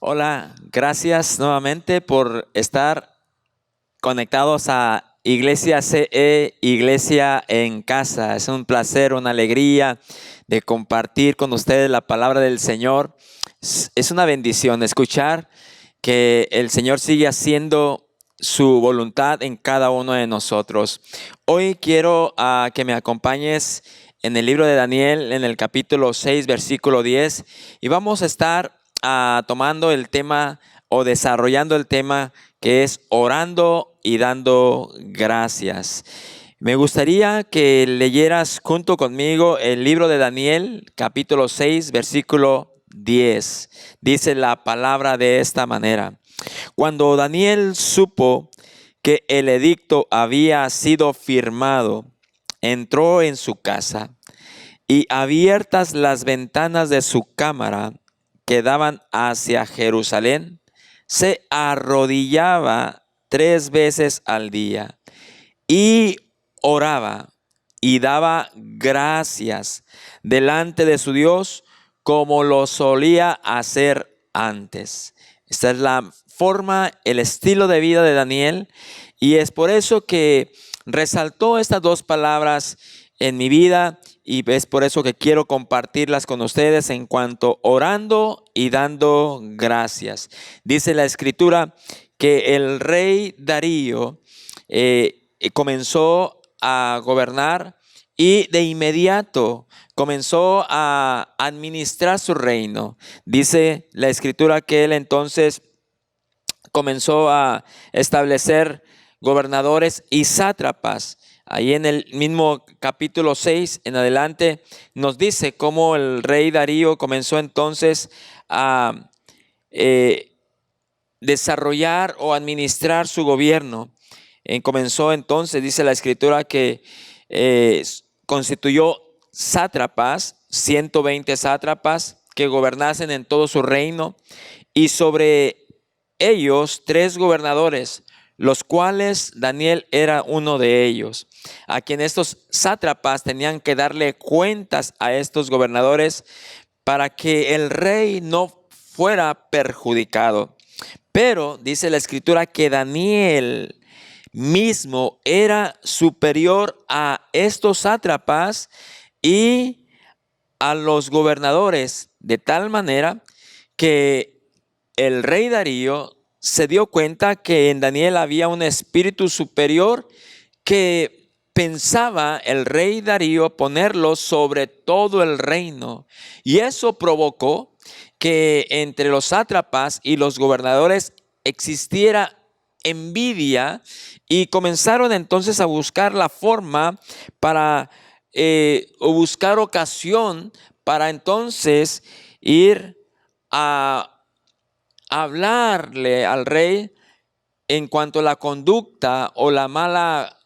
Hola, gracias nuevamente por estar conectados a Iglesia CE, Iglesia en Casa. Es un placer, una alegría de compartir con ustedes la palabra del Señor. Es una bendición escuchar que el Señor sigue haciendo su voluntad en cada uno de nosotros. Hoy quiero que me acompañes en el libro de Daniel, en el capítulo 6, versículo 10, y vamos a estar tomando el tema o desarrollando el tema que es orando y dando gracias. Me gustaría que leyeras junto conmigo el libro de Daniel, capítulo 6, versículo 10. Dice la palabra de esta manera: Cuando Daniel supo que el edicto había sido firmado, entró en su casa y, abiertas las ventanas de su cámara que daban hacia Jerusalén, se arrodillaba 3 veces al día y oraba y daba gracias delante de su Dios como lo solía hacer antes. Esta es la forma, el estilo de vida de Daniel, y es por eso que resaltó estas dos palabras en mi vida, y es por eso que quiero compartirlas con ustedes en cuanto orando y dando gracias. Dice la escritura que el rey Darío comenzó a gobernar y de inmediato comenzó a administrar su reino. Dice la escritura que él entonces comenzó a establecer gobernadores y sátrapas. Ahí en el mismo capítulo 6 en adelante nos dice cómo el rey Darío comenzó entonces a desarrollar o administrar su gobierno. Comenzó entonces, dice la escritura, que constituyó sátrapas, 120 sátrapas que gobernasen en todo su reino, y sobre ellos 3 gobernadores, los cuales Daniel era uno de ellos, a quien estos sátrapas tenían que darle cuentas a estos gobernadores para que el rey no fuera perjudicado. Pero dice la escritura que Daniel mismo era superior a estos sátrapas y a los gobernadores, de tal manera que el rey Darío se dio cuenta que en Daniel había un espíritu superior, que pensaba el rey Darío ponerlo sobre todo el reino, y eso provocó que entre los sátrapas y los gobernadores existiera envidia, y comenzaron entonces a buscar la forma para o buscar ocasión para entonces ir a hablarle al rey en cuanto a la conducta o la mala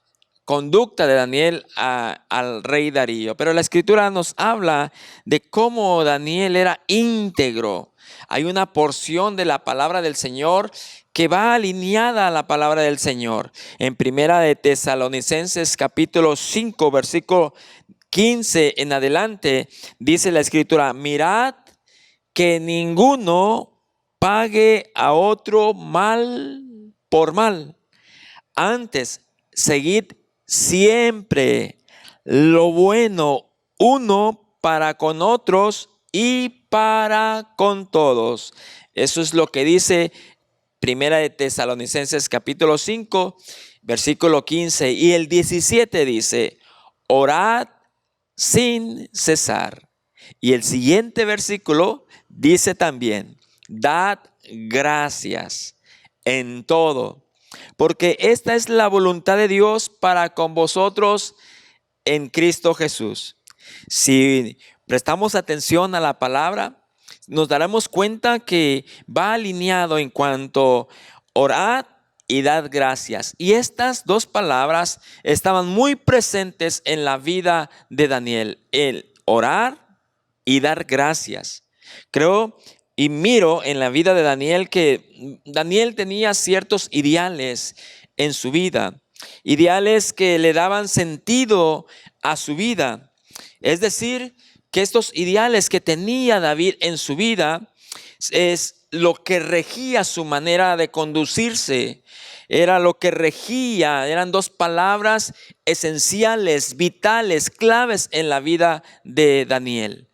conducta de Daniel al rey Darío. Pero la escritura nos habla de cómo Daniel era íntegro. Hay una porción de la palabra del Señor que va alineada a la palabra del Señor. En Primera de Tesalonicenses capítulo 5 versículo 15 en adelante dice la escritura: mirad que ninguno pague a otro mal por mal. Antes, seguid siempre lo bueno uno para con otros y para con todos. Eso es lo que dice Primera de Tesalonicenses capítulo 5, versículo 15. Y el 17 dice: orad sin cesar. Y el siguiente versículo dice también: dad gracias en todo, porque esta es la voluntad de Dios para con vosotros en Cristo Jesús. Si prestamos atención a la palabra, nos daremos cuenta que va alineado en cuanto orad y dad gracias. Y estas dos palabras estaban muy presentes en la vida de Daniel: el orar y dar gracias. Creo y miro en la vida de Daniel que Daniel tenía ciertos ideales en su vida, ideales que le daban sentido a su vida. Es decir, que estos ideales que tenía David en su vida lo que regía su manera de conducirse. Era lo que regía, eran dos palabras esenciales, vitales, claves en la vida de Daniel.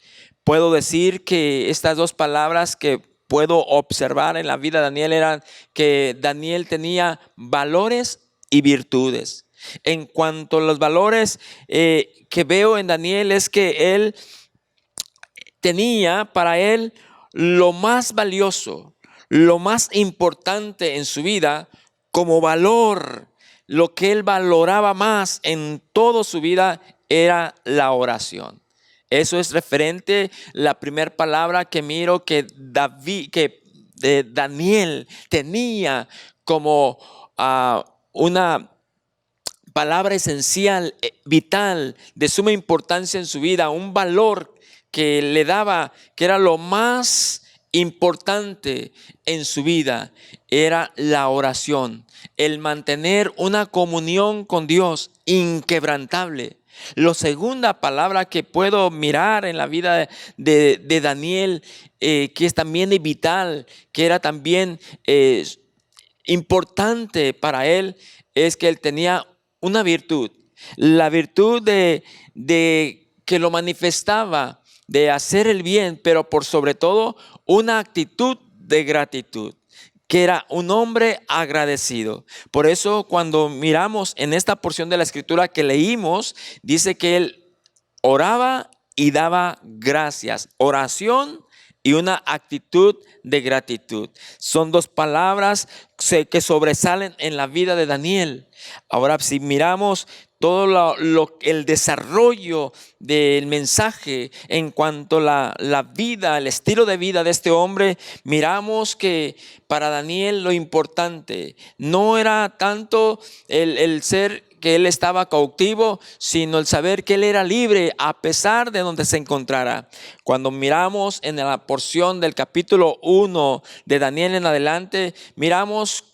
Puedo decir que estas dos palabras que puedo observar en la vida de Daniel eran que Daniel tenía valores y virtudes. En cuanto a los valores que veo en Daniel es que él tenía para él lo más valioso, lo más importante en su vida como valor. Lo que él valoraba más en toda su vida era la oración. Eso es referente la primera palabra que miro que Daniel tenía como una palabra esencial, vital, de suma importancia en su vida, un valor que le daba, que era lo más importante en su vida, era la oración, el mantener una comunión con Dios inquebrantable. La segunda palabra que puedo mirar en la vida de Daniel, que es también vital, que era también importante para él, es que él tenía una virtud, la virtud de que lo manifestaba, de hacer el bien, pero por sobre todo una actitud de gratitud, que era un hombre agradecido. Por eso cuando miramos en esta porción de la escritura que leímos, dice que él oraba y daba gracias. Oración y una actitud de gratitud. Son dos palabras que sobresalen en la vida de Daniel. Ahora, si miramos todo el desarrollo del mensaje en cuanto a la vida, el estilo de vida de este hombre, miramos que para Daniel lo importante no era tanto el ser que él estaba cautivo, sino el saber que él era libre a pesar de donde se encontrara. Cuando miramos en la porción del capítulo 1 de Daniel en adelante, miramos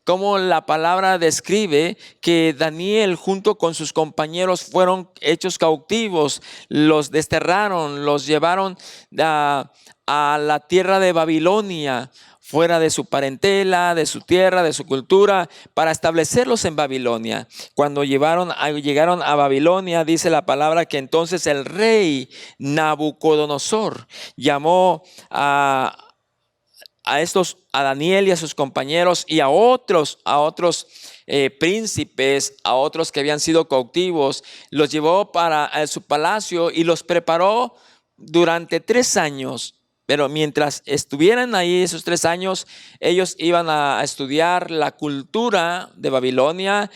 cómo la palabra describe que Daniel junto con sus compañeros fueron hechos cautivos, los desterraron, los llevaron a la tierra de Babilonia, fuera de su parentela, de su tierra, de su cultura, para establecerlos en Babilonia. Cuando llegaron a Babilonia, dice la palabra que entonces el rey Nabucodonosor llamó a Daniel y a sus compañeros y a otros príncipes, a otros que habían sido cautivos, los llevó para su palacio y los preparó durante 3 años. Pero mientras estuvieran ahí esos 3 años, ellos iban a estudiar la cultura de Babilonia,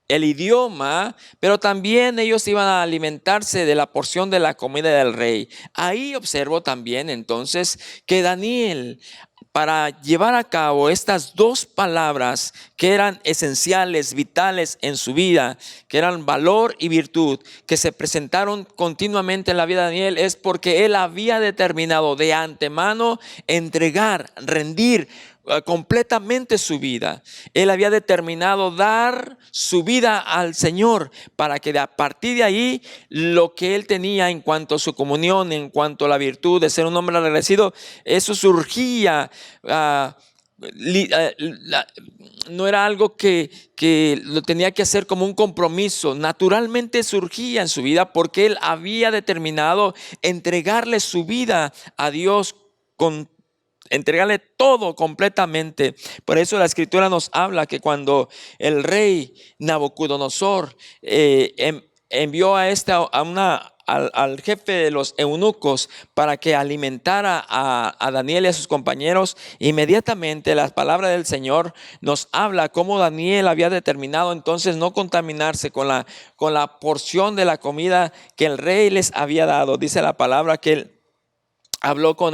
el idioma, pero también ellos iban a alimentarse de la porción de la comida del rey. Ahí observo también entonces que Daniel, para llevar a cabo estas dos palabras que eran esenciales, vitales en su vida, que eran valor y virtud, que se presentaron continuamente en la vida de Daniel, es porque él había determinado de antemano entregar, rendir completamente su vida. Él había determinado dar su vida al Señor para que a partir de ahí lo que él tenía en cuanto a su comunión, en cuanto a la virtud de ser un hombre agradecido, eso surgía. No era algo que lo tenía que hacer como un compromiso, naturalmente surgía en su vida porque él había determinado entregarle su vida a Dios, entregarle todo completamente. Por eso la escritura nos habla que cuando el rey Nabucodonosor envió al jefe de los eunucos para que alimentara a Daniel y a sus compañeros, inmediatamente la palabra del Señor nos habla cómo Daniel había determinado entonces no contaminarse con la porción de la comida que el rey les había dado. Dice la palabra que él habló con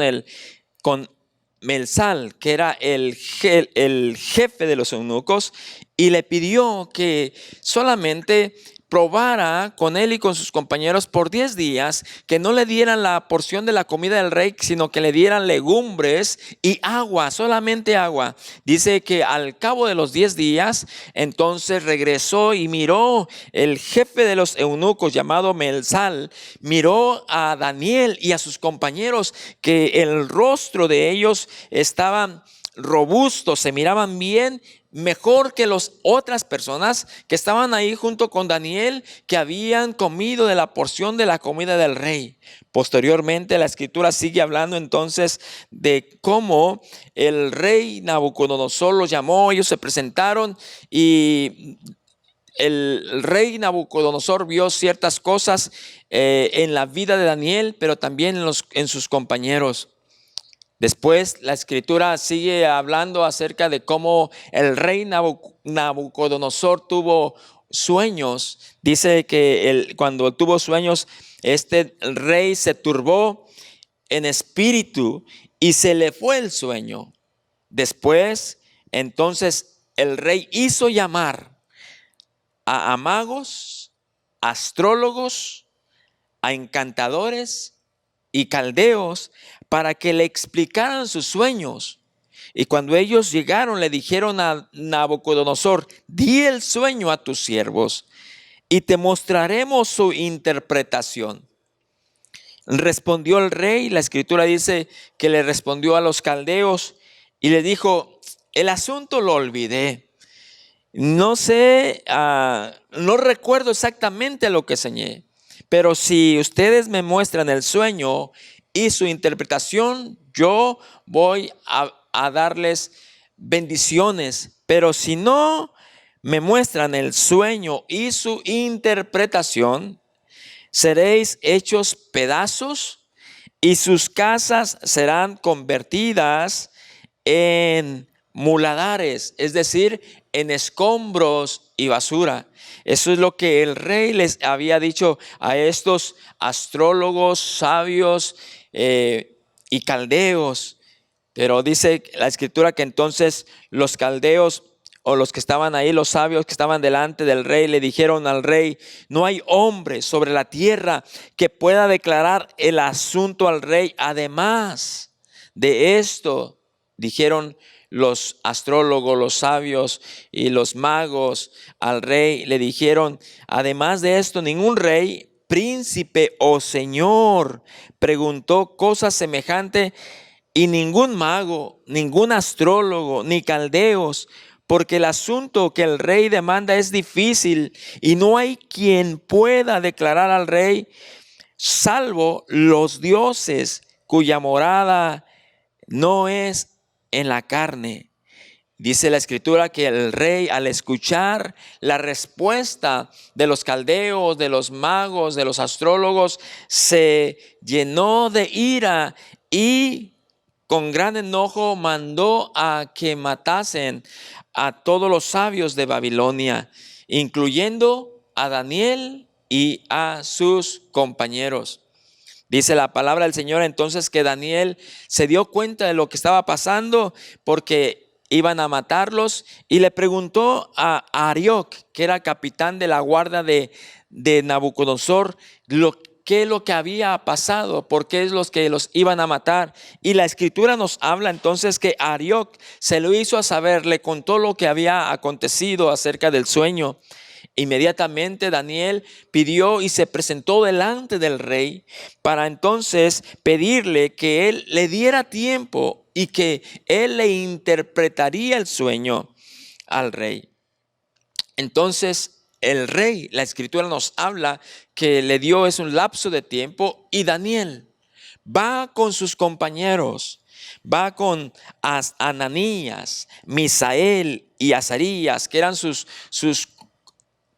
Melsal, que era el jefe de los eunucos, y le pidió que solamente probara con él y con sus compañeros por 10 días, que no le dieran la porción de la comida del rey, sino que le dieran legumbres y agua, solamente agua. Dice que al cabo de los 10 días, entonces regresó y miró el jefe de los eunucos llamado Melzal, miró a Daniel y a sus compañeros, que el rostro de ellos estaban robustos, se miraban bien, mejor que las otras personas que estaban ahí junto con Daniel, que habían comido de la porción de la comida del rey. Posteriormente la escritura sigue hablando entonces de cómo el rey Nabucodonosor los llamó, ellos se presentaron y el rey Nabucodonosor vio ciertas cosas en la vida de Daniel, pero también en sus compañeros. Después la escritura sigue hablando acerca de cómo el rey Nabucodonosor tuvo sueños. Dice que cuando tuvo sueños, el rey se turbó en espíritu y se le fue el sueño. Después, entonces, el rey hizo llamar a magos, astrólogos, a encantadores y caldeos para que le explicaran sus sueños. Y cuando ellos llegaron, le dijeron a Nabucodonosor: di el sueño a tus siervos y te mostraremos su interpretación. Respondió el rey, la escritura dice que le respondió a los caldeos y le dijo: el asunto lo olvidé. No sé, no recuerdo exactamente lo que soñé, pero si ustedes me muestran el sueño y su interpretación, yo voy a darles bendiciones. Pero si no me muestran el sueño y su interpretación, seréis hechos pedazos y sus casas serán convertidas en muladares, es decir, en escombros y basura. Eso es lo que el rey les había dicho a estos astrólogos, sabios y caldeos. Pero dice la escritura que entonces los caldeos, o los que estaban ahí, los sabios que estaban delante del rey, le dijeron al rey: no hay hombre sobre la tierra que pueda declarar el asunto al rey. Además de esto, dijeron los astrólogos, los sabios y los magos al rey, le dijeron: además de esto, ningún rey, príncipe o señor preguntó cosa semejante, y ningún mago, ningún astrólogo, ni caldeos, porque el asunto que el rey demanda es difícil y no hay quien pueda declarar al rey, salvo los dioses cuya morada no es en la carne. Dice la escritura que el rey, al escuchar la respuesta de los caldeos, de los magos, de los astrólogos, se llenó de ira y con gran enojo mandó a que matasen a todos los sabios de Babilonia, incluyendo a Daniel y a sus compañeros. Dice la palabra del Señor entonces que Daniel se dio cuenta de lo que estaba pasando, porque iban a matarlos, y le preguntó a Arioc, que era capitán de la guardia de Nabucodonosor, qué es lo que había pasado, por qué es los que los iban a matar. Y la escritura nos habla entonces que Arioc se lo hizo saber, le contó lo que había acontecido acerca del sueño. Inmediatamente Daniel pidió y se presentó delante del rey para entonces pedirle que él le diera tiempo y que él le interpretaría el sueño al rey. Entonces el rey, la escritura nos habla que le dio un lapso de tiempo, y Daniel va con sus compañeros, va con Ananías, Misael y Azarías, que eran sus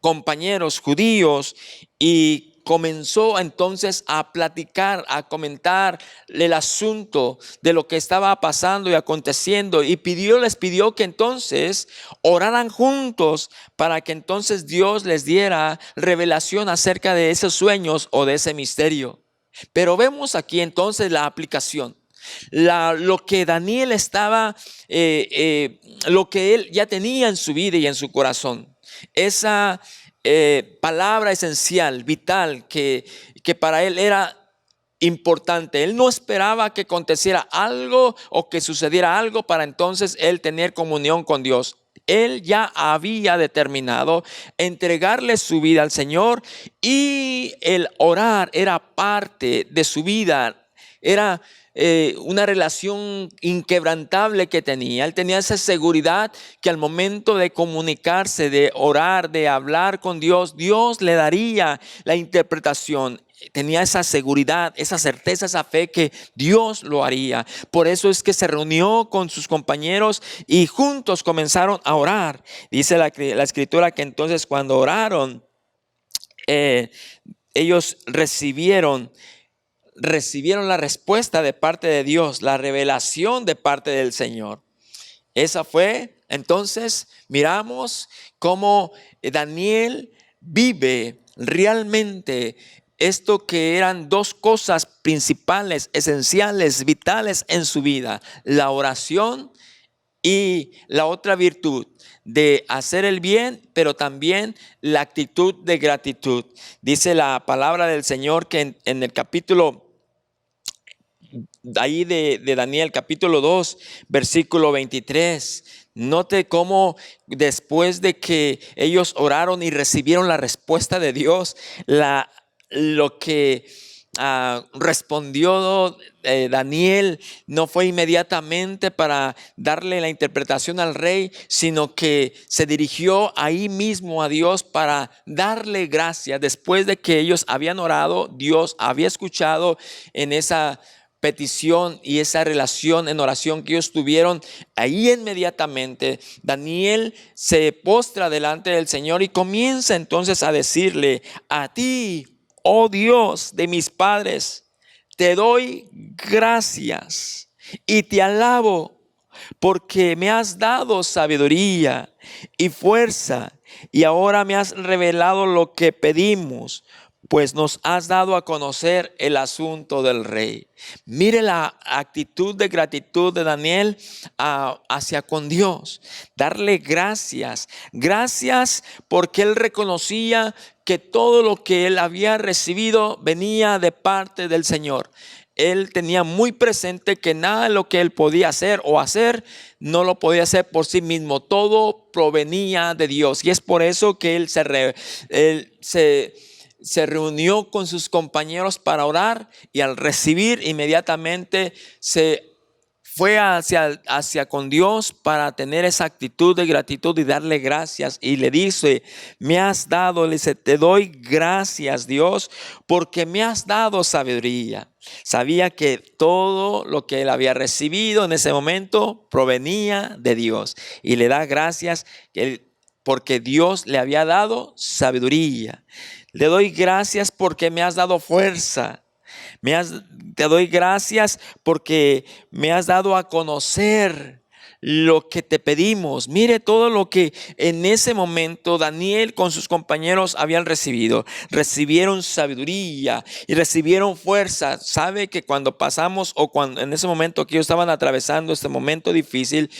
compañeros judíos, y comenzó entonces a platicar, a comentar el asunto de lo que estaba pasando y aconteciendo, y les pidió que entonces oraran juntos para que entonces Dios les diera revelación acerca de esos sueños o de ese misterio. Pero vemos aquí entonces la aplicación. Lo que Daniel estaba, lo que él ya tenía en su vida y en su corazón, esa palabra esencial, vital, que para él era importante. Él no esperaba que aconteciera algo o que sucediera algo para entonces él tener comunión con Dios. Él ya había determinado entregarle su vida al Señor, y el orar era parte de su vida. Era una relación inquebrantable que tenía. Él tenía esa seguridad que al momento de comunicarse, de orar, de hablar con Dios, Dios le daría la interpretación. Tenía esa seguridad, esa certeza, esa fe que Dios lo haría. Por eso es que se reunió con sus compañeros y juntos comenzaron a orar. Dice la escritura que entonces cuando oraron, ellos recibieron la respuesta de parte de Dios, la revelación de parte del Señor. Esa fue, entonces, miramos cómo Daniel vive realmente esto que eran dos cosas principales, esenciales, vitales en su vida: la oración y la otra virtud de hacer el bien, pero también la actitud de gratitud. Dice la palabra del Señor que en el capítulo ahí de Daniel, capítulo 2, versículo 23. Note cómo después de que ellos oraron y recibieron la respuesta de Dios, lo que respondió Daniel no fue inmediatamente para darle la interpretación al rey, sino que se dirigió ahí mismo a Dios para darle gracias. Después de que ellos habían orado, Dios había escuchado en esa petición y esa relación en oración que ellos tuvieron. Ahí inmediatamente Daniel se postra delante del Señor y comienza entonces a decirle: a ti, oh Dios de mis padres, te doy gracias y te alabo, porque me has dado sabiduría y fuerza, y ahora me has revelado lo que pedimos, pues nos has dado a conocer el asunto del rey. Mire la actitud de gratitud de Daniel hacia con Dios. Darle gracias. Gracias porque él reconocía que todo lo que él había recibido venía de parte del Señor. Él tenía muy presente que nada de lo que él podía hacer o hacer no lo podía hacer por sí mismo. Todo provenía de Dios. Y es por eso que él se reunió con sus compañeros para orar, y al recibir inmediatamente se fue hacia con Dios para tener esa actitud de gratitud y darle gracias. Y le dice: me has dado, le dice, te doy gracias, Dios, porque me has dado sabiduría. Sabía que todo lo que él había recibido en ese momento provenía de Dios, y le da gracias porque Dios le había dado sabiduría. Le doy gracias porque me has dado fuerza. Te doy gracias porque me has dado a conocer lo que te pedimos. Mire todo lo que en ese momento Daniel con sus compañeros habían recibido. Recibieron sabiduría y recibieron fuerza. Sabe que cuando pasamos, o cuando en ese momento que ellos estaban atravesando este momento difícil,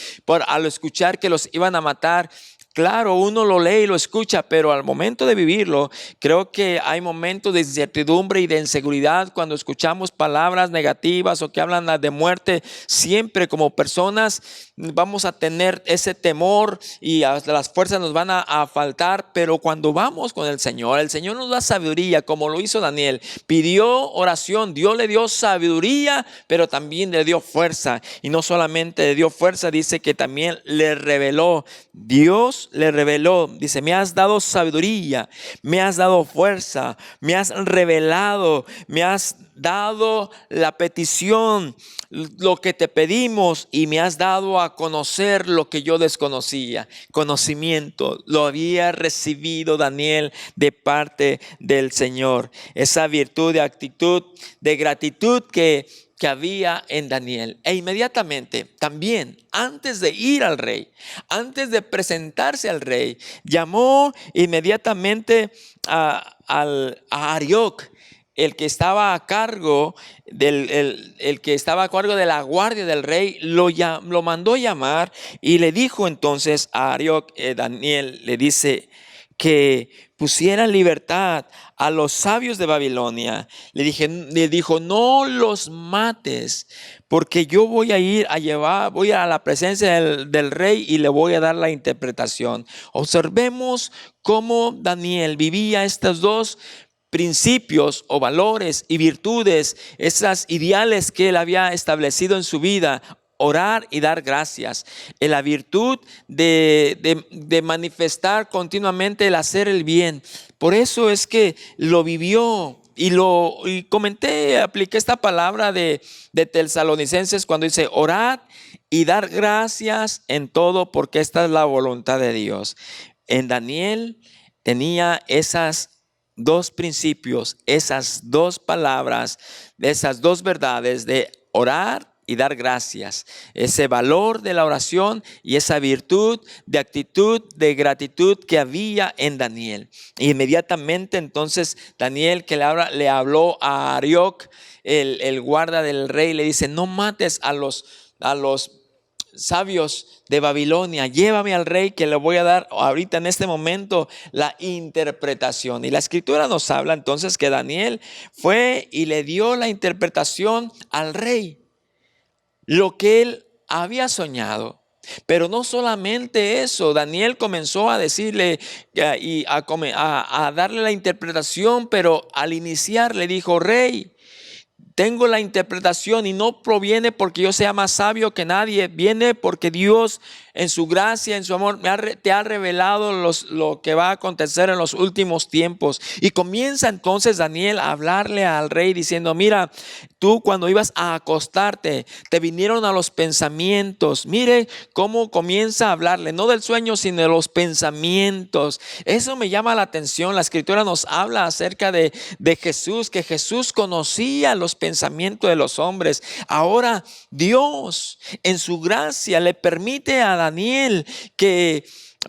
al escuchar que los iban a matar, claro, uno lo lee y lo escucha, pero al momento de vivirlo, creo que hay momentos de incertidumbre y de inseguridad cuando escuchamos palabras negativas o que hablan de muerte. Siempre como personas vamos a tener ese temor y las fuerzas nos van a faltar, pero cuando vamos con el Señor nos da sabiduría, como lo hizo Daniel. Pidió oración, Dios le dio sabiduría, pero también le dio fuerza. Y no solamente le dio fuerza, dice que también le reveló. Dios le reveló, dice: me has dado sabiduría, me has dado fuerza, me has revelado, me has dado la petición, lo que te pedimos, y me has dado a conocer lo que yo desconocía. Conocimiento lo había recibido Daniel de parte del Señor. Esa virtud de actitud de gratitud que había en Daniel. E inmediatamente también, antes de ir al rey, antes de presentarse al rey, llamó inmediatamente a Arioc, el que estaba a cargo el que estaba a cargo de la guardia del rey. Lo mandó llamar y le dijo entonces a Arioc, Daniel le dice: que pusiera en libertad a los sabios de Babilonia. Le dijo, no los mates, porque yo voy a ir a voy a la presencia del rey y le voy a dar la interpretación. Observemos cómo Daniel vivía estos dos principios o valores y virtudes, esas ideales que él había establecido en su vida: orar y dar gracias, en la virtud de manifestar continuamente el hacer el bien. Por eso es que lo vivió. Y comenté, apliqué esta palabra de Tesalonicenses cuando dice: orad y dar gracias en todo, porque esta es la voluntad de Dios. En Daniel tenía esas dos principios, esas dos palabras, esas dos verdades de orar y dar gracias, ese valor de la oración y esa virtud de actitud de gratitud que había en Daniel. Y inmediatamente entonces Daniel, que le habló a Arioc, el guarda del rey, le dice: no mates a los sabios de Babilonia, llévame al rey, que le voy a dar ahorita en este momento la interpretación. Y la escritura nos habla entonces que Daniel fue y le dio la interpretación al rey, lo que él había soñado. Pero no solamente eso, Daniel comenzó a decirle y a darle la interpretación, pero al iniciar le dijo: rey, tengo la interpretación y no proviene porque yo sea más sabio que nadie, viene porque Dios en su gracia, en su amor, te ha revelado lo que va a acontecer en los últimos tiempos. Y comienza entonces Daniel a hablarle al rey diciendo: mira, tú cuando ibas a acostarte, te vinieron a los pensamientos. Mire cómo comienza a hablarle, no del sueño, sino de los pensamientos. Eso me llama la atención. La escritura nos habla acerca de Jesús, que Jesús conocía los pensamientos de los hombres. Ahora Dios en su gracia le permite a Daniel que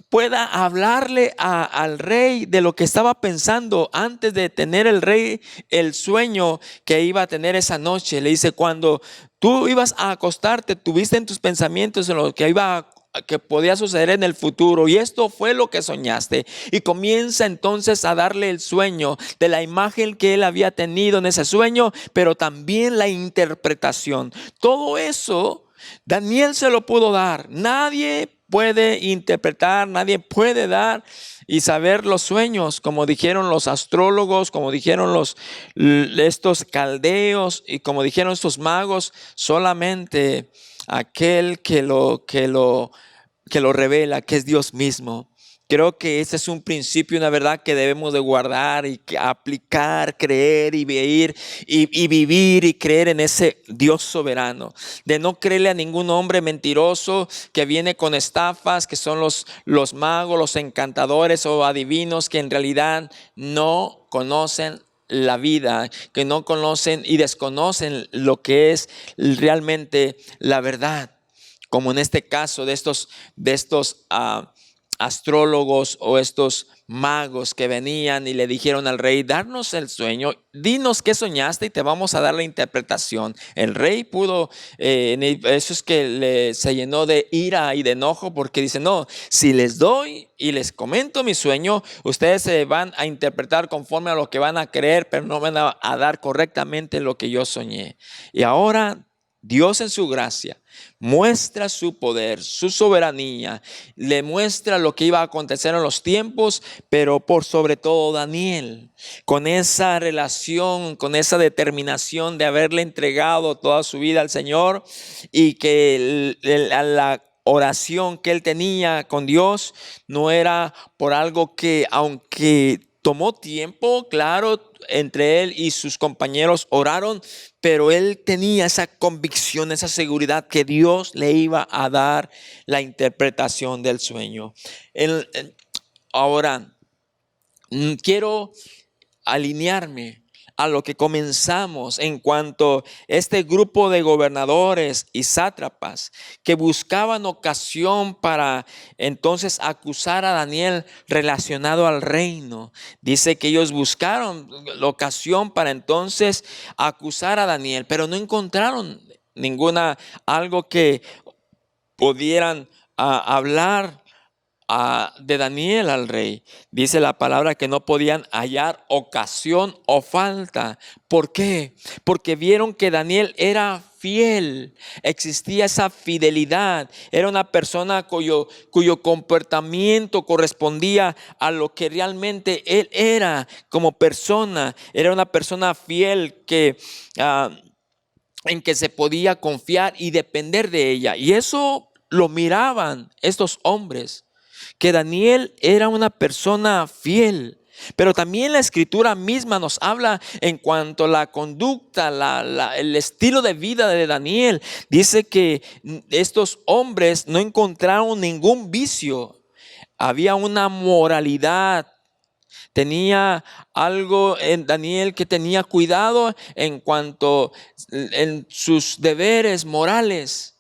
pueda hablarle al rey de lo que estaba pensando antes de tener el rey el sueño que iba a tener esa noche. Le dice: cuando tú ibas a acostarte, tuviste en tus pensamientos en lo que podía suceder en el futuro, y esto fue lo que soñaste. Y comienza entonces a darle el sueño de la imagen que él había tenido en ese sueño, pero también la interpretación. Todo eso Daniel se lo pudo dar. Nadie puede interpretar, nadie puede dar y saber los sueños, como dijeron los astrólogos, como dijeron estos caldeos y como dijeron estos magos. Solamente aquel que lo revela, que es Dios mismo. Creo que ese es un principio, una verdad que debemos de guardar y aplicar, creer y vivir y creer en ese Dios soberano. De no creerle a ningún hombre mentiroso que viene con estafas, que son los magos, los encantadores o adivinos, que en realidad no conocen la vida, que no conocen y desconocen lo que es realmente la verdad. Como en este caso de estos astrólogos o estos magos que venían y le dijeron al rey: darnos el sueño, dinos qué soñaste y te vamos a dar la interpretación. El rey pudo, eso es que se llenó de ira y de enojo, porque dice: no, si les doy y les comento mi sueño, ustedes se van a interpretar conforme a lo que van a creer, pero no van a dar correctamente lo que yo soñé. Y ahora Dios en su gracia muestra su poder, su soberanía, le muestra lo que iba a acontecer en los tiempos, pero por sobre todo Daniel, con esa relación, con esa determinación de haberle entregado toda su vida al Señor, y que la oración que él tenía con Dios no era por algo que, aunque tomó tiempo, claro, entre él y sus compañeros oraron, pero él tenía esa convicción, esa seguridad que Dios le iba a dar la interpretación del sueño. Ahora, quiero alinearme a lo que comenzamos en cuanto a este grupo de gobernadores y sátrapas que buscaban ocasión para entonces acusar a Daniel relacionado al reino. Dice que ellos buscaron la ocasión para entonces acusar a Daniel, pero no encontraron algo que pudieran hablar de Daniel al rey. Dice la palabra que no podían hallar ocasión o falta. ¿Por qué? Porque vieron que Daniel era fiel, existía esa fidelidad, era una persona cuyo comportamiento correspondía a lo que realmente él era como persona. Era una persona fiel en que se podía confiar y depender de ella. Y eso lo miraban estos hombres, que Daniel era una persona fiel. Pero también la escritura misma nos habla en cuanto a la conducta, el estilo de vida de Daniel. Dice que estos hombres no encontraron ningún vicio. Había una moralidad. Tenía algo en Daniel que tenía cuidado en cuanto en sus deberes morales.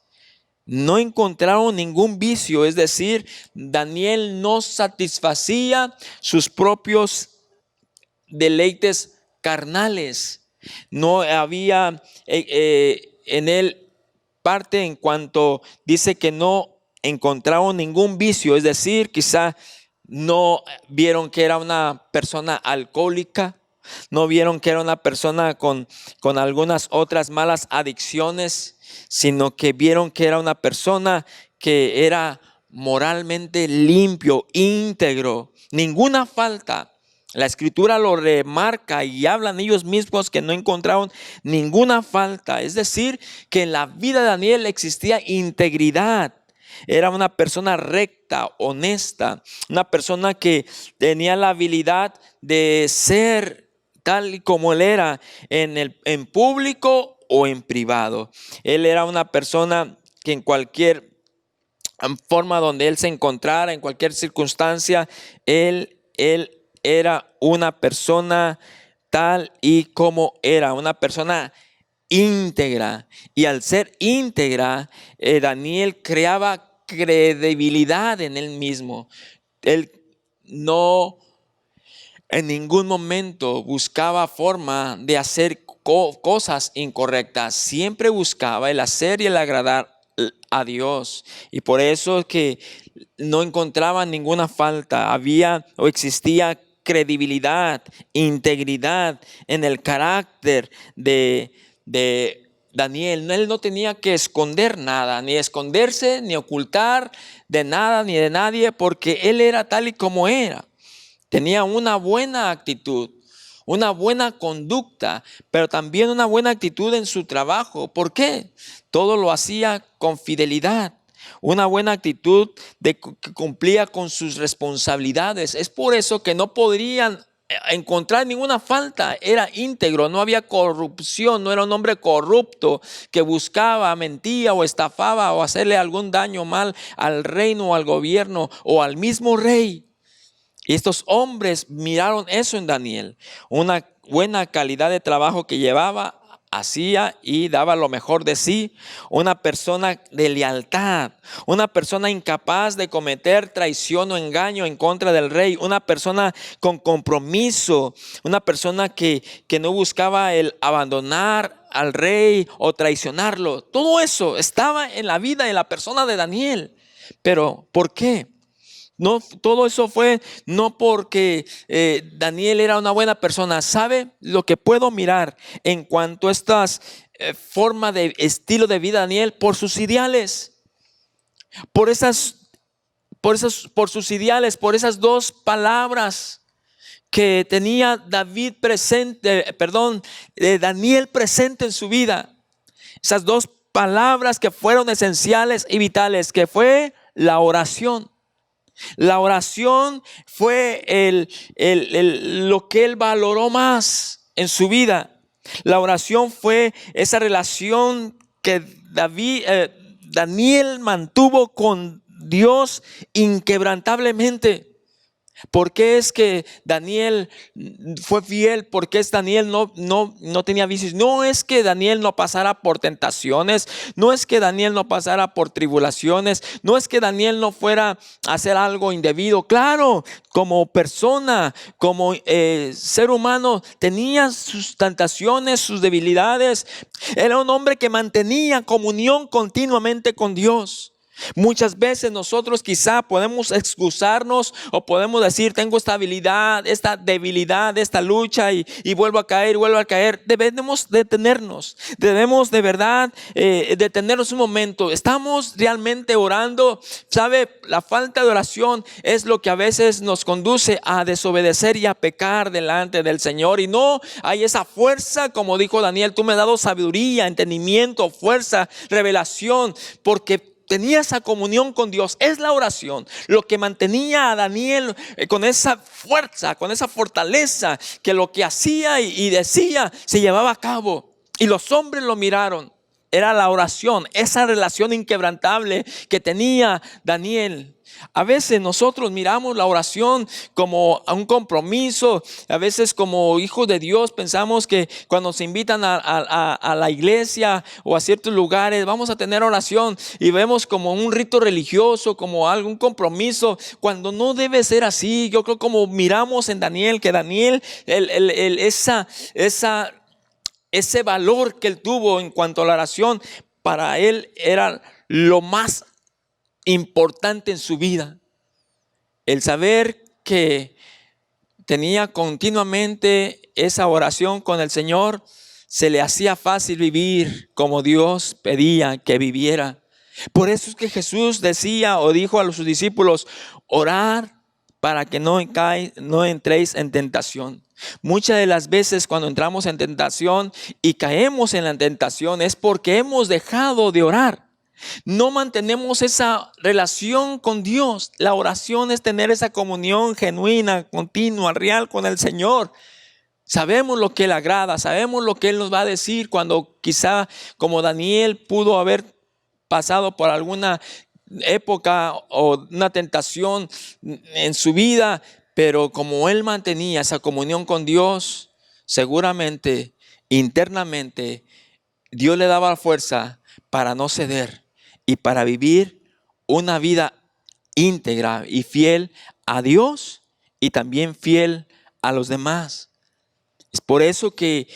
No encontraron ningún vicio, es decir, Daniel no satisfacía sus propios deleites carnales. No había en él parte en cuanto dice que no encontraron ningún vicio, es decir, quizá no vieron que era una persona alcohólica, no vieron que era una persona con algunas otras malas adicciones, sino que vieron que era una persona que era moralmente limpio, íntegro, ninguna falta. La escritura lo remarca y hablan ellos mismos que no encontraron ninguna falta. Es decir, que en la vida de Daniel existía integridad. Era una persona recta, honesta, una persona que tenía la habilidad de ser tal y como él era en público o en privado. Él era una persona que en cualquier forma donde él se encontrara, en cualquier circunstancia, él era una persona tal y como era, una persona íntegra. Y al ser íntegra, Daniel creaba credibilidad en él mismo. Él no en ningún momento buscaba forma de hacer cosas incorrectas. Siempre buscaba el hacer y el agradar a Dios. Y por eso es que no encontraba ninguna falta. Había o existía credibilidad, integridad en el carácter de Daniel. Él no tenía que esconder nada, ni esconderse, ni ocultar de nada, ni de nadie, porque él era tal y como era. Tenía una buena actitud, una buena conducta, pero también una buena actitud en su trabajo. ¿Por qué? Todo lo hacía con fidelidad. Una buena actitud que cumplía con sus responsabilidades. Es por eso que no podrían encontrar ninguna falta. Era íntegro, no había corrupción, no era un hombre corrupto que buscaba, mentía o estafaba o hacerle algún daño mal al reino o al gobierno o al mismo rey. Y estos hombres miraron eso en Daniel, una buena calidad de trabajo que llevaba, hacía y daba lo mejor de sí, una persona de lealtad, una persona incapaz de cometer traición o engaño en contra del rey, una persona con compromiso, una persona que no buscaba el abandonar al rey o traicionarlo. Todo eso estaba en la vida de la persona de Daniel. Pero ¿por qué? No, todo eso fue no porque Daniel era una buena persona. ¿Sabe lo que puedo mirar en cuanto a estas forma de estilo de vida de Daniel? Por sus ideales, por sus ideales, por esas dos palabras que tenía Daniel presente en su vida. Esas dos palabras que fueron esenciales y vitales, que fue la oración. La oración fue lo que él valoró más en su vida. La oración fue esa relación que Daniel mantuvo con Dios inquebrantablemente. ¿Por qué es que Daniel fue fiel? ¿Por qué Daniel no tenía vicios? No es que Daniel no pasara por tentaciones, no es que Daniel no pasara por tribulaciones, no es que Daniel no fuera a hacer algo indebido. Claro, como persona, como ser humano, tenía sus tentaciones, sus debilidades. Era un hombre que mantenía comunión continuamente con Dios. Muchas veces nosotros quizá podemos excusarnos o podemos decir, tengo esta habilidad, esta debilidad, esta lucha y vuelvo a caer, vuelvo a caer. Debemos detenernos, debemos de verdad detenernos un momento. ¿Estamos realmente orando? ¿Sabe? La falta de oración es lo que a veces nos conduce a desobedecer y a pecar delante del Señor. Y no hay esa fuerza, como dijo Daniel, tú me has dado sabiduría, entendimiento, fuerza, revelación, porque tenía esa comunión con Dios. Es la oración lo que mantenía a Daniel con esa fuerza, con esa fortaleza, que lo que hacía y decía se llevaba a cabo. Y los hombres lo miraron. Era la oración, esa relación inquebrantable que tenía Daniel. A veces nosotros miramos la oración como a un compromiso. A veces como hijos de Dios pensamos que cuando se invitan a la iglesia o a ciertos lugares vamos a tener oración y vemos como un rito religioso, como algún compromiso, cuando no debe ser así. Yo creo como miramos en Daniel, que Daniel ese valor que él tuvo en cuanto a la oración, para él era lo más importante en su vida. El saber que tenía continuamente esa oración con el Señor, se le hacía fácil vivir como Dios pedía que viviera. Por eso es que Jesús decía o dijo a sus discípulos, orar para que no entréis en tentación. Muchas de las veces cuando entramos en tentación y caemos en la tentación es porque hemos dejado de orar. No mantenemos esa relación con Dios. La oración es tener esa comunión genuina, continua, real con el Señor. Sabemos lo que Él agrada, sabemos lo que Él nos va a decir cuando quizá como Daniel pudo haber pasado por alguna época o una tentación en su vida, pero como él mantenía esa comunión con Dios, seguramente internamente Dios le daba fuerza para no ceder y para vivir una vida íntegra y fiel a Dios y también fiel a los demás. Es por eso que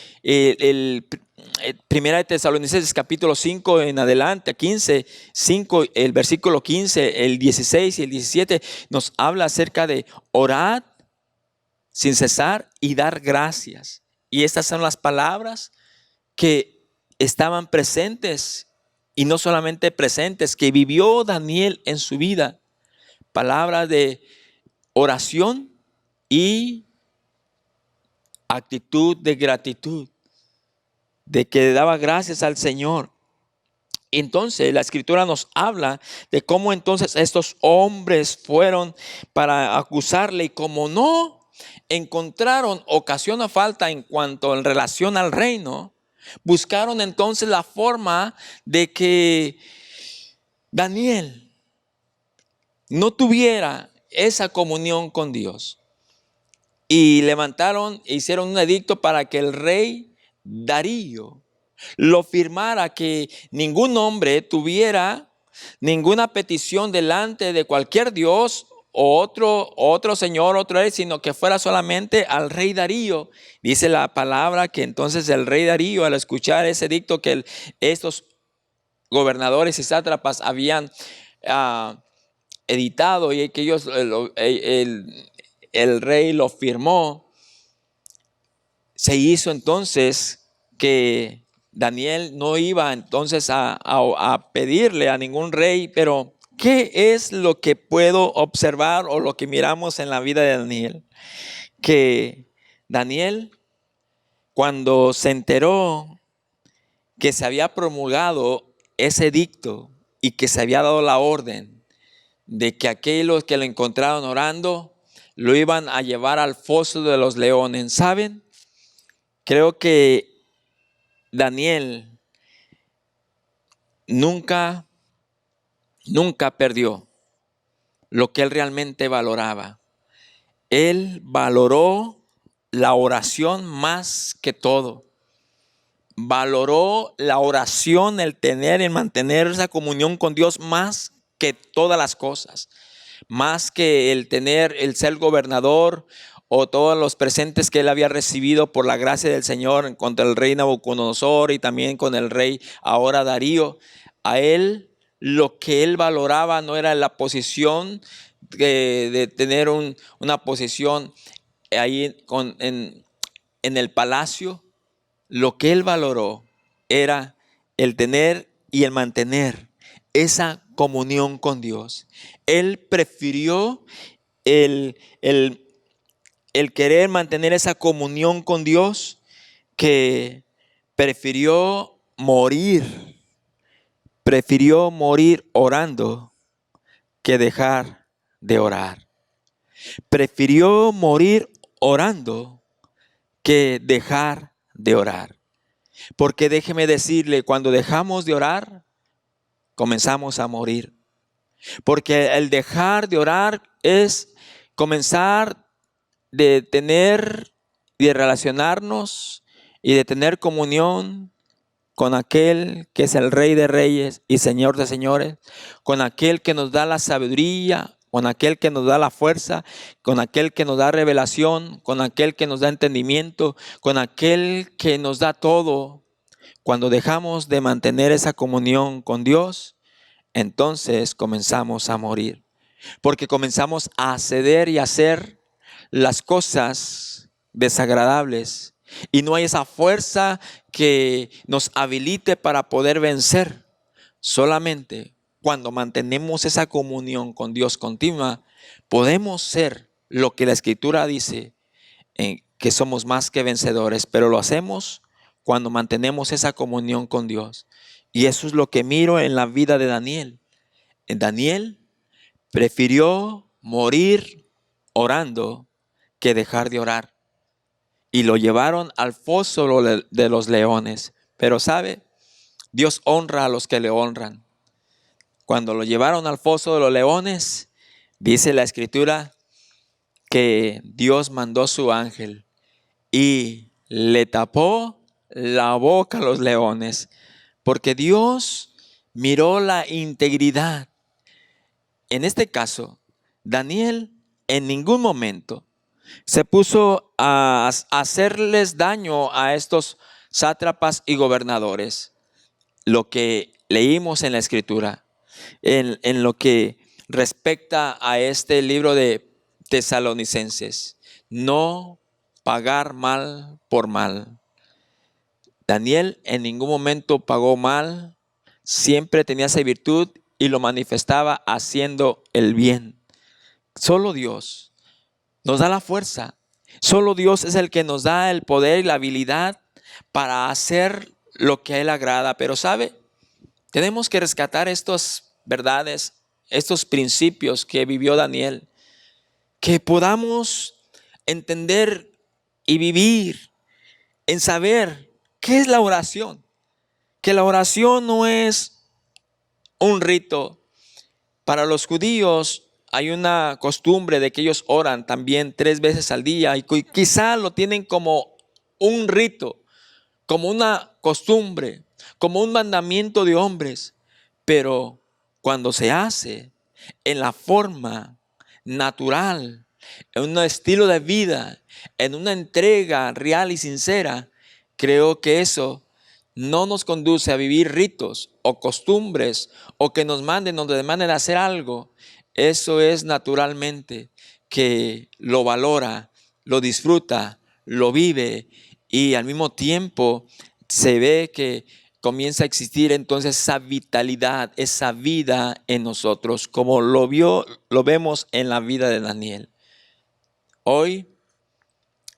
Primera de Tesalonicenses capítulo 5 en adelante, 15, 5, el versículo 15, el 16 y el 17 nos habla acerca de orar sin cesar y dar gracias. Y estas son las palabras que estaban presentes y no solamente presentes, que vivió Daniel en su vida. Palabras de oración y actitud de gratitud, de que daba gracias al Señor. Entonces la escritura nos habla de cómo entonces estos hombres fueron para acusarle y como no encontraron ocasión o falta en cuanto en relación al reino, buscaron entonces la forma de que Daniel no tuviera esa comunión con Dios. Y levantaron e hicieron un edicto para que el rey Darío lo firmara, que ningún hombre tuviera ninguna petición delante de cualquier dios o otro señor, otro rey, sino que fuera solamente al rey Darío. Dice la palabra que entonces el rey Darío, al escuchar ese edicto que estos gobernadores y sátrapas habían editado y que ellos el rey lo firmó, se hizo entonces que Daniel no iba entonces a pedirle a ningún rey. Pero ¿qué es lo que puedo observar o lo que miramos en la vida de Daniel? Que Daniel, cuando se enteró que se había promulgado ese edicto y que se había dado la orden de que aquellos que lo encontraron orando lo iban a llevar al foso de los leones, ¿saben? Creo que Daniel nunca perdió lo que él realmente valoraba. Él valoró la oración más que todo. Valoró la oración, el mantener esa comunión con Dios más que todas las cosas. Más que el ser gobernador o todos los presentes que él había recibido por la gracia del Señor contra el rey Nabucodonosor y también con el rey ahora Darío. A él lo que él valoraba no era la posición de tener una posición ahí en el palacio. Lo que él valoró era el tener y el mantener esa comunión con Dios. Él prefirió el, el, el querer mantener esa comunión con Dios, que prefirió morir orando que dejar de orar. Prefirió morir orando que dejar de orar. Porque déjeme decirle, cuando dejamos de orar, comenzamos a morir. Porque el dejar de orar es comenzar de tener y de relacionarnos y de tener comunión con aquel que es el Rey de Reyes y Señor de Señores, con aquel que nos da la sabiduría, con aquel que nos da la fuerza, con aquel que nos da revelación, con aquel que nos da entendimiento, con aquel que nos da todo. Cuando dejamos de mantener esa comunión con Dios, entonces comenzamos a morir, porque comenzamos a ceder y a hacer las cosas desagradables, y no hay esa fuerza que nos habilite para poder vencer. Solamente cuando mantenemos esa comunión con Dios continua, podemos ser lo que la Escritura dice, que somos más que vencedores, pero lo hacemos cuando mantenemos esa comunión con Dios. Y eso es lo que miro en la vida de Daniel. Daniel prefirió morir orando que dejar de orar. Y lo llevaron al foso de los leones. Pero ¿sabe? Dios honra a los que le honran. Cuando lo llevaron al foso de los leones, dice la Escritura que Dios mandó su ángel y le tapó la boca a los leones, porque Dios miró la integridad. En este caso, Daniel en ningún momento se puso a hacerles daño a estos sátrapas y gobernadores. Lo que leímos en la Escritura, en lo que respecta a este libro de Tesalonicenses, no pagar mal por mal. Daniel en ningún momento pagó mal, siempre tenía esa virtud y lo manifestaba haciendo el bien. Solo Dios nos da la fuerza. Solo Dios es el que nos da el poder y la habilidad para hacer lo que a Él agrada. Pero ¿sabe? Tenemos que rescatar estas verdades, estos principios que vivió Daniel, que podamos entender y vivir en saber qué es la oración. Que la oración no es un rito. Para los judíos hay una costumbre de que ellos oran también 3 veces al día, y quizá lo tienen como un rito, como una costumbre, como un mandamiento de hombres. Pero cuando se hace en la forma natural, en un estilo de vida, en una entrega real y sincera, creo que eso no nos conduce a vivir ritos o costumbres, o que nos demanden hacer algo. Eso es naturalmente que lo valora, lo disfruta, lo vive, y al mismo tiempo se ve que comienza a existir entonces esa vitalidad, esa vida en nosotros, como lo vemos en la vida de Daniel. Hoy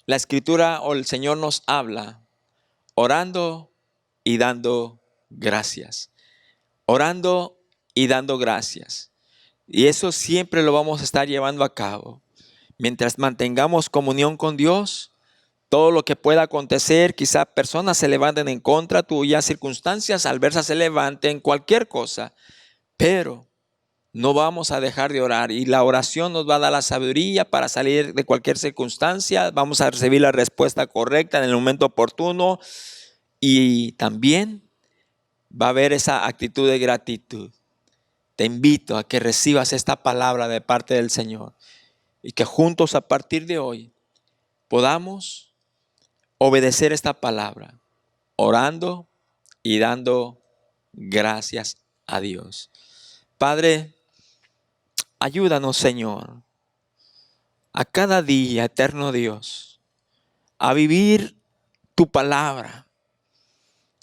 la Escritura o el Señor nos habla orando y dando gracias. Orando y dando gracias. Y eso siempre lo vamos a estar llevando a cabo. Mientras mantengamos comunión con Dios, todo lo que pueda acontecer, quizá personas se levanten en contra tuya, circunstancias adversas se levanten, cualquier cosa, pero no vamos a dejar de orar, y la oración nos va a dar la sabiduría para salir de cualquier circunstancia. Vamos a recibir la respuesta correcta en el momento oportuno, y también va a haber esa actitud de gratitud. Te invito a que recibas esta palabra de parte del Señor, y que juntos a partir de hoy podamos obedecer esta palabra, orando y dando gracias a Dios. Padre, ayúdanos, Señor, a cada día, eterno Dios, a vivir tu palabra,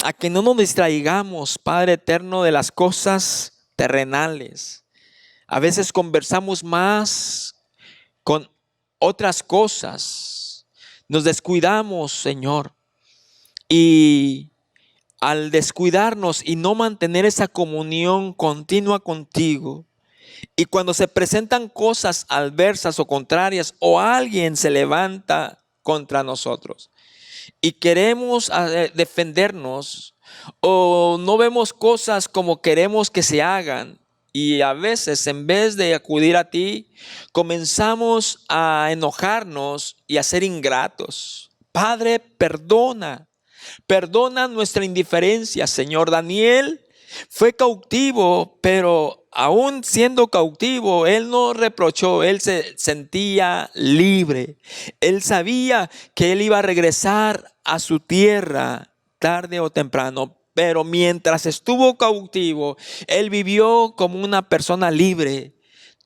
a que no nos distraigamos, Padre eterno, de las cosas terrenales. A veces conversamos más con otras cosas. Nos descuidamos, Señor. Y al descuidarnos y no mantener esa comunión continua contigo, y cuando se presentan cosas adversas o contrarias, o alguien se levanta contra nosotros y queremos defendernos, o no vemos cosas como queremos que se hagan, y a veces en vez de acudir a ti, comenzamos a enojarnos y a ser ingratos. Padre, perdona nuestra indiferencia, Señor. Daniel fue cautivo, pero aún siendo cautivo, él no reprochó, él se sentía libre. Él sabía que él iba a regresar a su tierra tarde o temprano, pero mientras estuvo cautivo, él vivió como una persona libre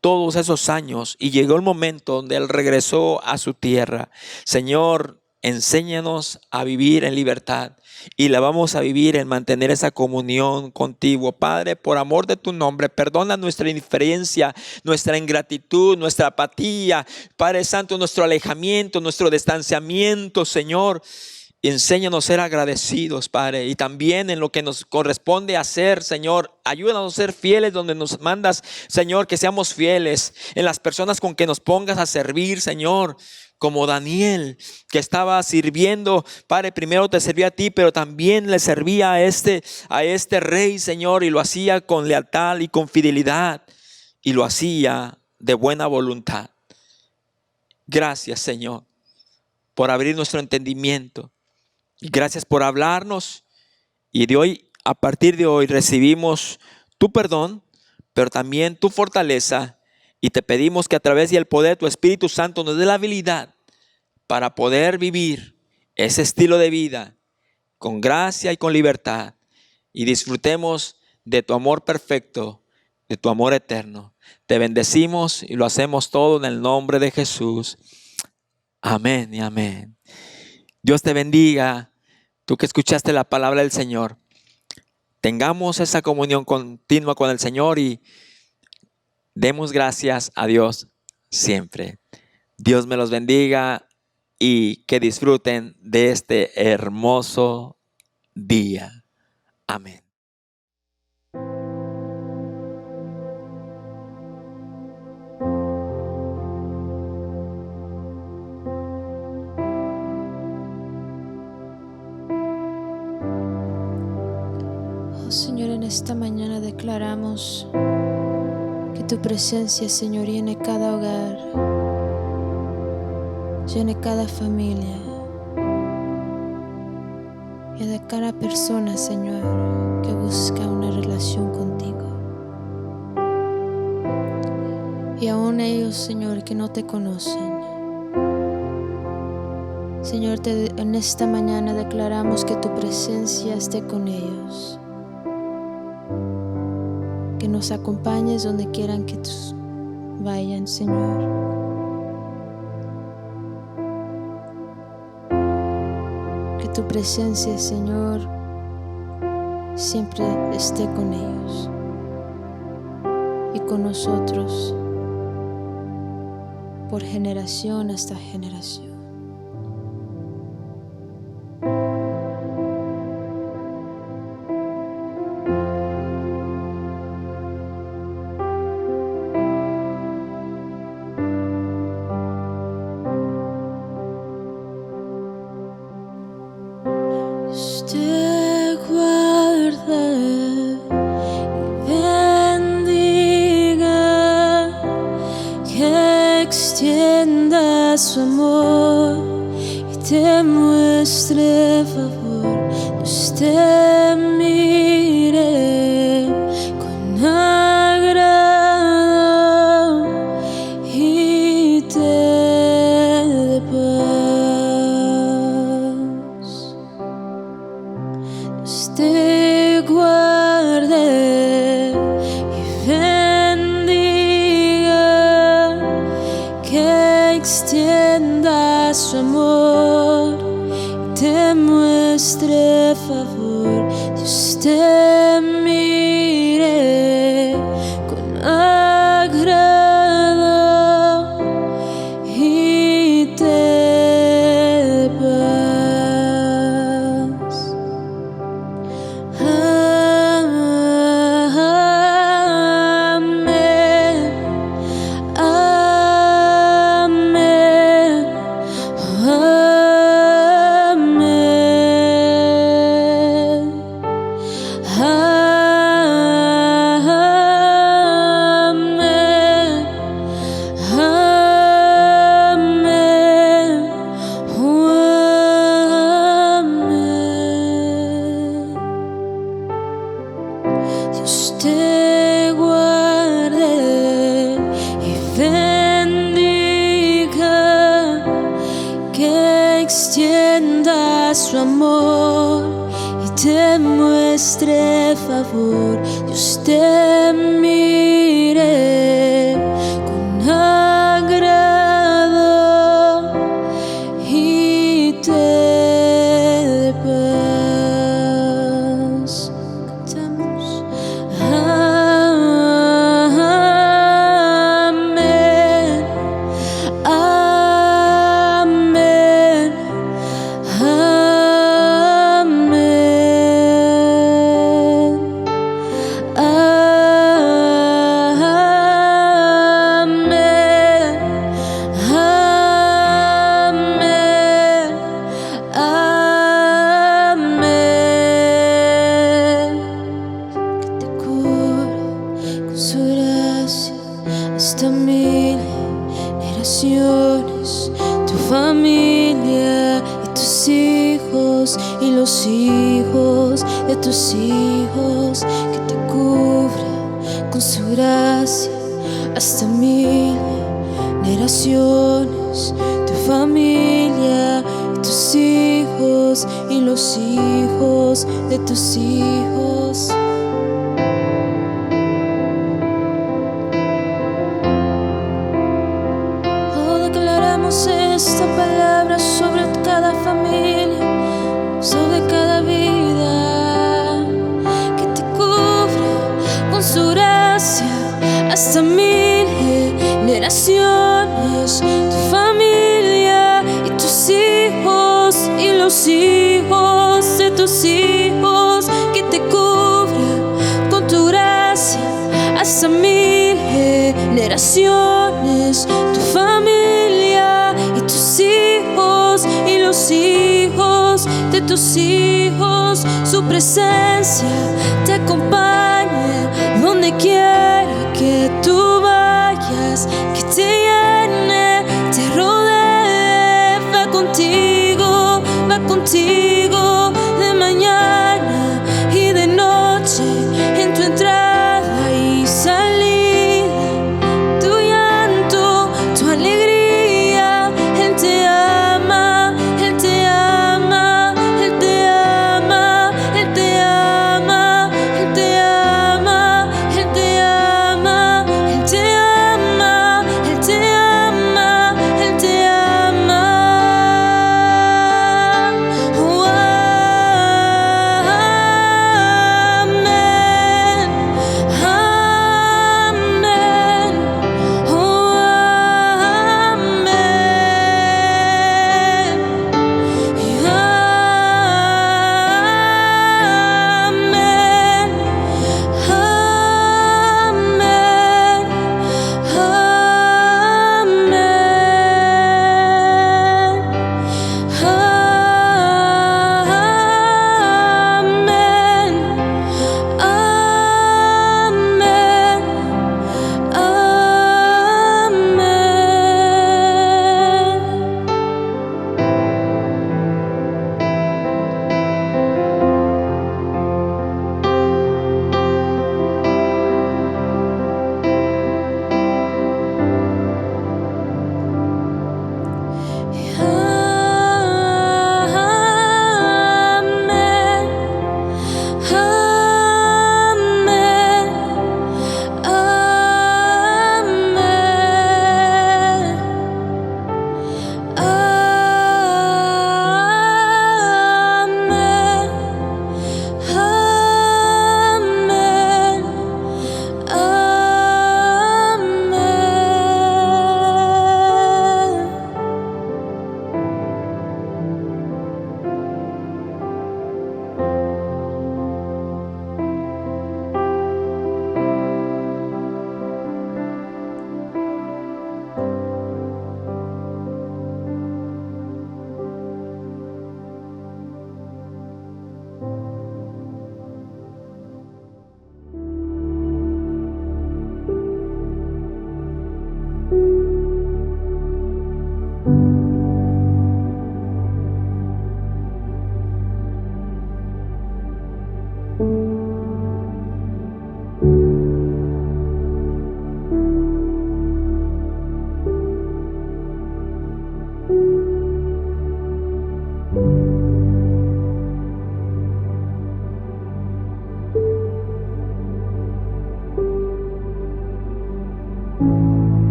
todos esos años, y llegó el momento donde él regresó a su tierra. Señor, enséñanos a vivir en libertad, y la vamos a vivir en mantener esa comunión contigo. Padre, por amor de tu nombre, perdona nuestra indiferencia, nuestra ingratitud, nuestra apatía, Padre Santo, nuestro alejamiento, nuestro distanciamiento, Señor. Enséñanos a ser agradecidos, Padre, y también en lo que nos corresponde hacer, Señor. Ayúdanos a ser fieles donde nos mandas, Señor, que seamos fieles en las personas con que nos pongas a servir, Señor. Como Daniel, que estaba sirviendo, Padre, primero te servía a ti, pero también le servía a este rey, Señor, y lo hacía con lealtad y con fidelidad, y lo hacía de buena voluntad. Gracias, Señor, por abrir nuestro entendimiento. Y gracias por hablarnos, y de hoy, a partir de hoy, recibimos tu perdón, pero también tu fortaleza, y te pedimos que a través del poder de tu Espíritu Santo nos dé la habilidad para poder vivir ese estilo de vida con gracia y con libertad, y disfrutemos de tu amor perfecto, de tu amor eterno. Te bendecimos y lo hacemos todo en el nombre de Jesús. Amén y amén. Dios te bendiga. Tú que escuchaste la palabra del Señor, tengamos esa comunión continua con el Señor y demos gracias a Dios siempre. Dios me los bendiga y que disfruten de este hermoso día. Amén. Señor, en esta mañana declaramos que tu presencia, Señor, llene cada hogar, llene cada familia, y de cada persona, Señor, que busca una relación contigo. Y aún ellos, Señor, que no te conocen. Señor, en esta mañana declaramos que tu presencia esté con ellos. Que nos acompañes donde quieran que vayan, Señor. Que tu presencia, Señor, siempre esté con ellos y con nosotros por generación hasta generación. Te guarde y bendiga, que extienda su amor y te muestre favor. Dios te mire con agrado y te dé paz. Dios te guarde y bendiga. extienda su amor y te muestre favor. Dios te mire con agrado y te dé paz. Amén. Amén. Dios te guarde y bendiga, que extienda su amor y te muestre favor. Dios te mire con agrado y te dé paz. Cantamos. Amén. Amén. Amén. Amén. Amén. Que te cubra con su gracia hasta 1000 generaciones, tu familia y tus hijos y los hijos de tus hijos. Que te cubra con su gracia hasta 1000 generaciones, tu familia y tus hijos y los hijos de tus hijos. Oh, declaramos esta palabra sobre cada familia, sobre cada vida. Que te cubra con su gracia hasta 1000 generaciones, tu familia y tus hijos y los hijos de tus hijos. Que te cubra con tu gracia hasta 1000 generaciones, tu familia y tus hijos y los hijos de tus hijos. Su presencia te acompaña donde quiera que tú vayas, que te llene, te rodee, va contigo de mañana y de noche, en tu entrada y salida, tu llanto, tu alegría. Él te ama, Él te ama, Él te ama, Él te ama, Él te ama, Él te ama, Él te ama, Él te ama, Él te ama. Oh,